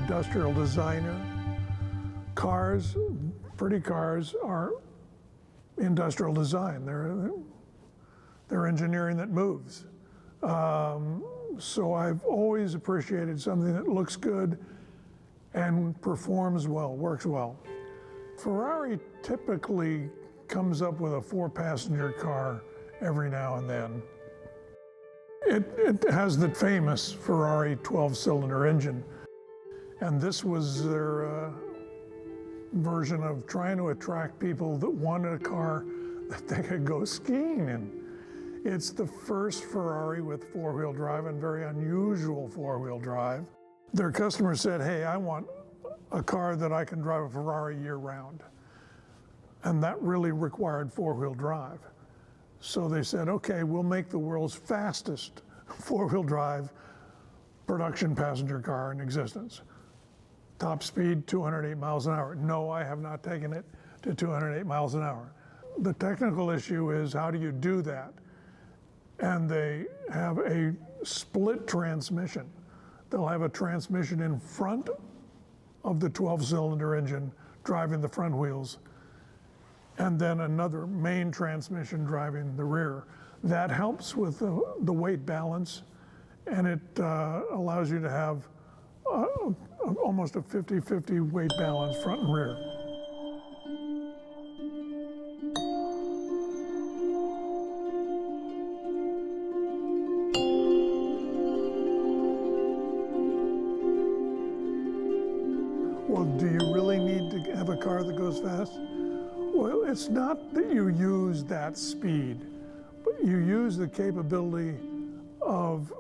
industrial designer. Cars, pretty cars, are industrial design. They're engineering that moves. So I've always appreciated something that looks good and performs well, works well. Ferrari typically comes up with a 4-passenger car every now and then. It has the famous Ferrari 12-cylinder engine, and this was their version of trying to attract people that wanted a car that they could go skiing in. It's the first Ferrari with 4-wheel drive, and very unusual 4-wheel drive. Their customers said, hey, I want a car that I can drive a Ferrari year-round. And that really required 4-wheel drive. So they said, okay, we'll make the world's fastest 4-wheel drive production passenger car in existence. Top speed, 208 miles an hour. No, I have not taken it to 208 miles an hour. The technical issue is, how do you do that? And they have a split transmission. They'll have a transmission in front of the 12-cylinder engine driving the front wheels, and then another main transmission driving the rear. That helps with the weight balance, and it allows you to have almost a 50-50 weight balance front and rear. Well, do you really need to have a car that goes fast? Well, it's not that you use that speed, but you use the capability of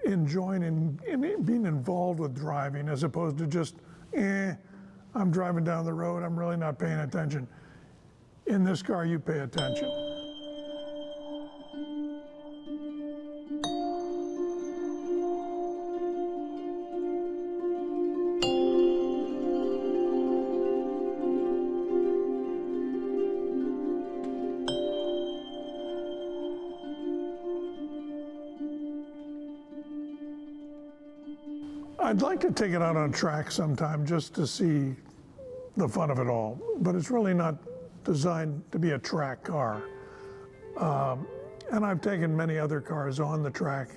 enjoying and being involved with driving, as opposed to just, I'm driving down the road, I'm really not paying attention. In this car, you pay attention. I'd like to take it out on track sometime just to see the fun of it all, but it's really not designed to be a track car. And I've taken many other cars on the track,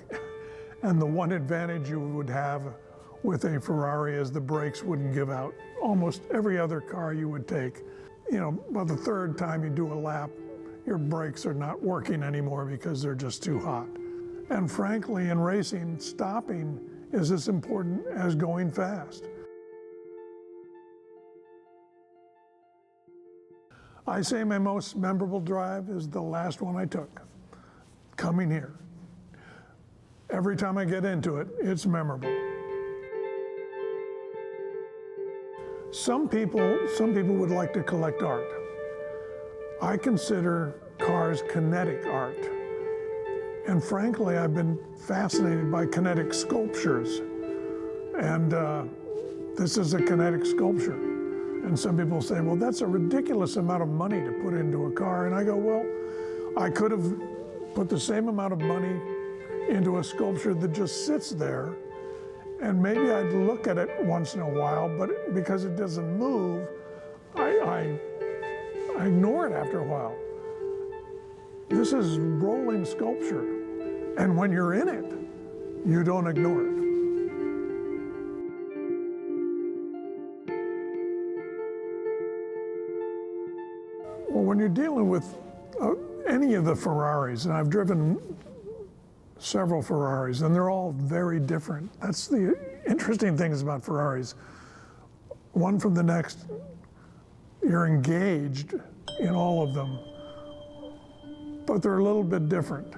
and the one advantage you would have with a Ferrari is the brakes wouldn't give out. Almost every other car you would take, by the third time you do a lap, your brakes are not working anymore because they're just too hot. And frankly, in racing, stopping is as important as going fast. I say my most memorable drive is the last one I took, coming here. Every time I get into it, it's memorable. Some people would like to collect art. I consider cars kinetic art. And frankly, I've been fascinated by kinetic sculptures. And this is a kinetic sculpture. And some people say, well, that's a ridiculous amount of money to put into a car. And I go, well, I could have put the same amount of money into a sculpture that just sits there. And maybe I'd look at it once in a while, but because it doesn't move, I ignore it after a while. This is rolling sculpture. And when you're in it, you don't ignore it. Well, when you're dealing with any of the Ferraris, and I've driven several Ferraris, and they're all very different. That's the interesting things about Ferraris. One from the next, you're engaged in all of them, but they're a little bit different.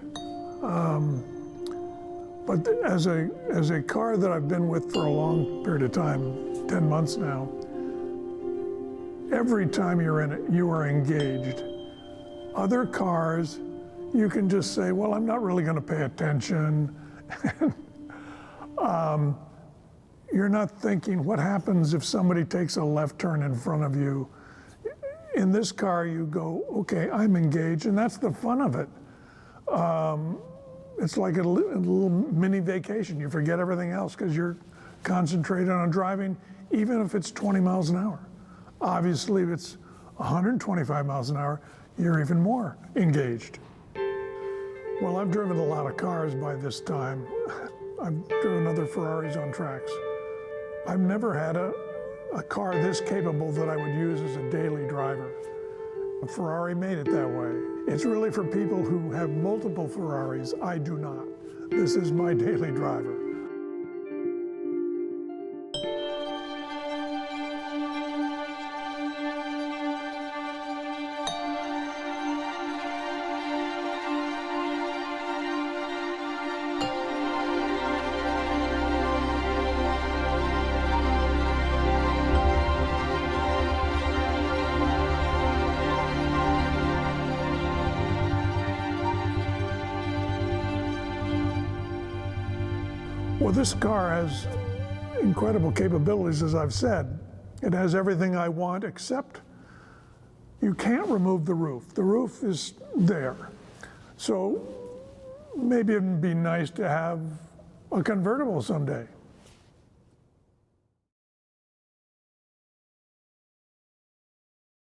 But as a car that I've been with for a long period of time, 10 months now, every time you're in it, you are engaged. Other cars, you can just say, well, I'm not really going to pay attention. You're not thinking, what happens if somebody takes a left turn in front of you? In this car, you go, okay, I'm engaged, and that's the fun of it. It's like a little mini vacation. You forget everything else because you're concentrated on driving, even if it's 20 miles an hour. Obviously, if it's 125 miles an hour, you're even more engaged. Well, I've driven a lot of cars by this time. I've driven other Ferraris on tracks. I've never had a car this capable that I would use as a daily driver. A Ferrari made it that way. It's really for people who have multiple Ferraris. I do not. This is my daily driver. Well, this car has incredible capabilities, as I've said. It has everything I want, except you can't remove the roof. The roof is there. So maybe it'd be nice to have a convertible someday.